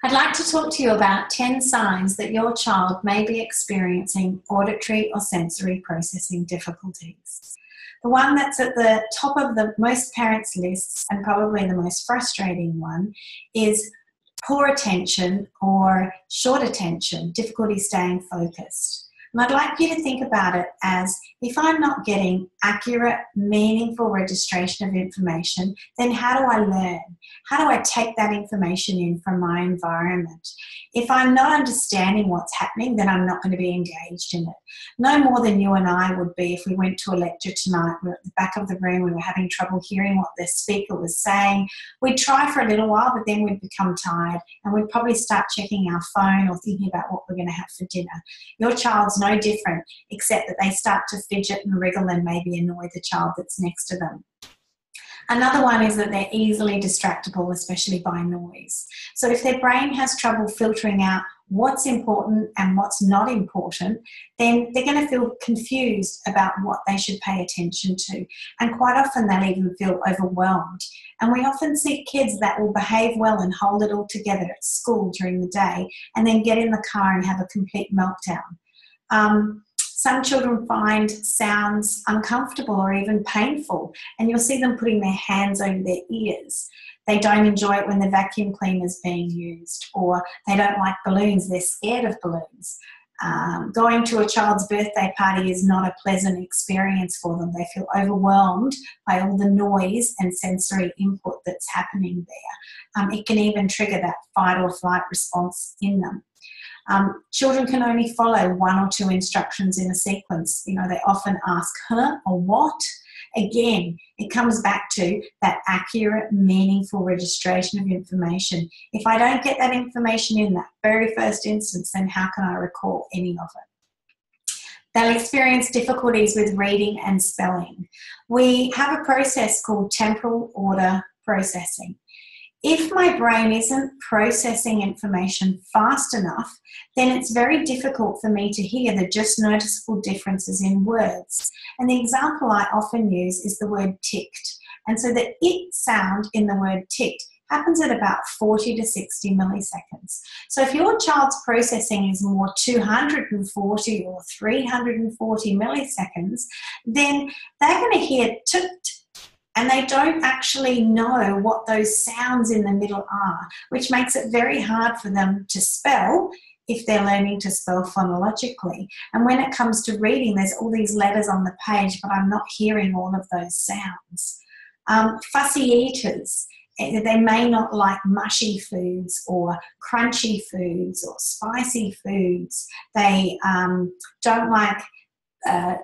I'd like to talk to you about 10 signs that your child may be experiencing auditory or sensory processing difficulties. The one that's at the top of the most parents' lists, and probably the most frustrating one, is poor attention or short attention, difficulty staying focused. And I'd like you to think about it as, if I'm not getting accurate, meaningful registration of information, then how do I learn? How do I take that information in from my environment? If I'm not understanding what's happening, then I'm not going to be engaged in it. No more than you and I would be if we went to a lecture tonight. We're at the back of the room, we were having trouble hearing what the speaker was saying. We'd try for a little while, but then we'd become tired and we'd probably start checking our phone or thinking about what we're going to have for dinner. Your child's no different, except that they start to fidget and wriggle and maybe annoy the child that's next to them. Another one is that they're easily distractible, especially by noise. So if their brain has trouble filtering out what's important and what's not important, then they're going to feel confused about what they should pay attention to. And quite often they'll even feel overwhelmed. And we often see kids that will behave well and hold it all together at school during the day and then get in the car and have a complete meltdown. Some children find sounds uncomfortable or even painful, and you'll see them putting their hands over their ears. They don't enjoy it when the vacuum cleaner is being used, or they don't like balloons, they're scared of balloons. Going to a child's birthday party is not a pleasant experience for them. They feel overwhelmed by all the noise and sensory input that's happening there. It can even trigger that fight or flight response in them. Children can only follow one or two instructions in a sequence. You know, they often ask, huh, or what? Again, it comes back to that accurate, meaningful registration of information. If I don't get that information in that very first instance, then how can I recall any of it? They'll experience difficulties with reading and spelling. We have a process called temporal order processing. If my brain isn't processing information fast enough, then it's very difficult for me to hear the just noticeable differences in words. And the example I often use is the word ticked. And so the it sound in the word ticked happens at about 40 to 60 milliseconds. So if your child's processing is more 240 or 340 milliseconds, then they're going to hear ticked, and they don't actually know what those sounds in the middle are, which makes it very hard for them to spell if they're learning to spell phonologically. And when it comes to reading, there's all these letters on the page, but I'm not hearing all of those sounds. Fussy eaters, they may not like mushy foods or crunchy foods or spicy foods. They don't like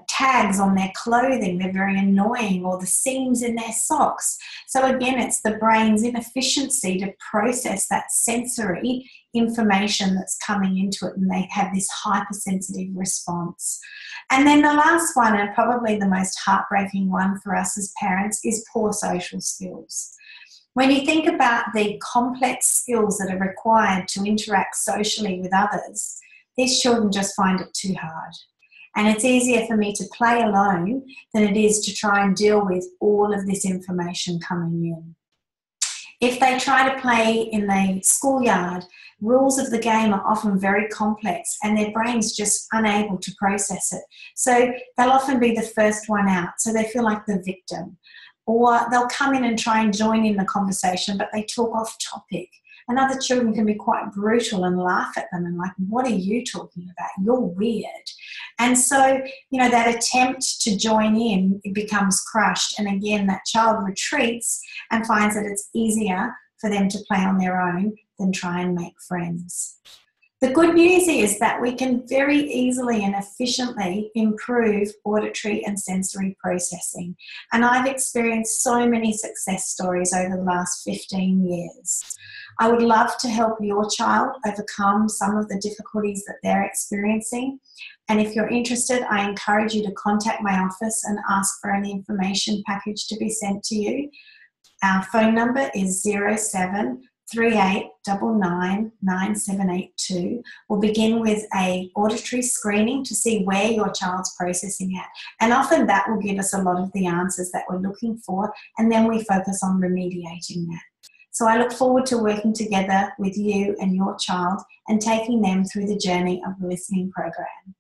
tags on their clothing, they're very annoying, or the seams in their socks. So again, it's the brain's inefficiency to process that sensory information that's coming into it, and they have this hypersensitive response. And then the last one, and probably the most heartbreaking one for us as parents, is poor social skills. When you think about the complex skills that are required to interact socially with others, these children just find it too hard. And it's easier for me to play alone than it is to try and deal with all of this information coming in. If they try to play in the schoolyard, rules of the game are often very complex and their brain's just unable to process it. So they'll often be the first one out, so they feel like the victim. Or they'll come in and try and join in the conversation, but they talk off topic. And other children can be quite brutal and laugh at them and like, what are you talking about? You're weird. And so, you know, that attempt to join in, it becomes crushed. And again, that child retreats and finds that it's easier for them to play on their own than try and make friends. The good news is that we can very easily and efficiently improve auditory and sensory processing. And I've experienced so many success stories over the last 15 years. I would love to help your child overcome some of the difficulties that they're experiencing. And if you're interested, I encourage you to contact my office and ask for an information package to be sent to you. Our phone number is 0738999782. We'll begin with a auditory screening to see where your child's processing at. And often that will give us a lot of the answers that we're looking for, and then we focus on remediating that. So I look forward to working together with you and your child and taking them through the journey of the listening program.